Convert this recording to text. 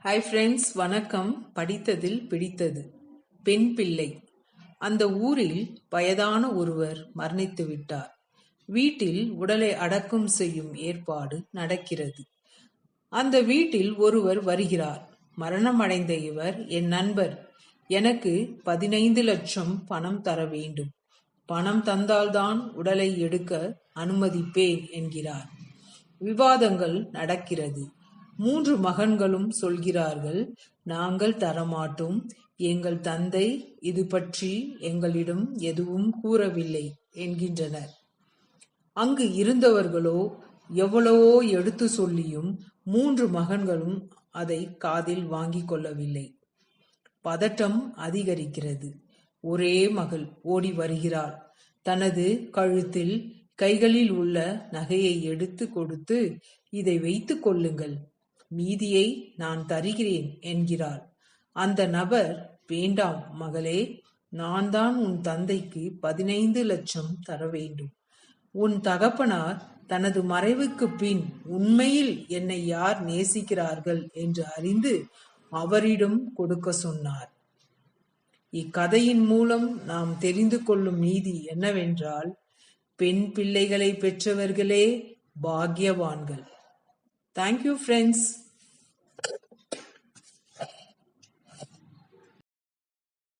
Hi friends, வணக்கம். படித்ததில் பிடித்தது. பெண் பிள்ளை. அந்த ஊரில் வயதான ஒருவர் மரணித்து விட்டார். வீட்டில் உடலை அடக்கம் செய்யும் ஏற்பாடு நடக்கிறது. அந்த வீட்டில் ஒருவர் வருகிறார். மரணமடைந்த இவர், என் நண்பர், எனக்கு 15 லட்சம் பணம் தர வேண்டும். பணம் தந்தால்தான் உடலை எடுக்க அனுமதிப்பேன் என்கிறார். விவாதங்கள் நடக்கிறது. 3 மகன்களும் சொல்கிறார்கள், நாங்கள் தரமாட்டோம், எங்கள் தந்தை இது பற்றி எங்களிடம் எதுவும் கூறவில்லை என்கின்றனர். அங்கு இருந்தவர்களோ எவ்வளவோ எடுத்து சொல்லியும் 3 மகன்களும் அதை காதில் வாங்கிக் கொள்ளவில்லை. பதட்டம் அதிகரிக்கிறது. ஒரே மகள் ஓடி வருகிறாள். தனது கழுத்தில் கைகளில் உள்ள நகையை எடுத்து கொடுத்து, இதை வைத்துக் கொள்ளுங்கள், மீதியை நான் தருகிறேன் என்கிறாள். அந்த நபர், வேண்டாம் மகளே, நான் தான் உன் தந்தைக்கு 15 லட்சம் தர வேண்டும். உன் தகப்பனார் தனது மறைவுக்கு பின் உண்மையில் என்னை யார் நேசிக்கிறார்கள் என்று அறிந்து அவரிடம் கொடுக்க சொன்னார். இக்கதையின் மூலம் நாம் தெரிந்து கொள்ளும் நீதி என்னவென்றால், பெண் பிள்ளைகளை பெற்றவர்களே பாக்யவான்கள். Thank you friends.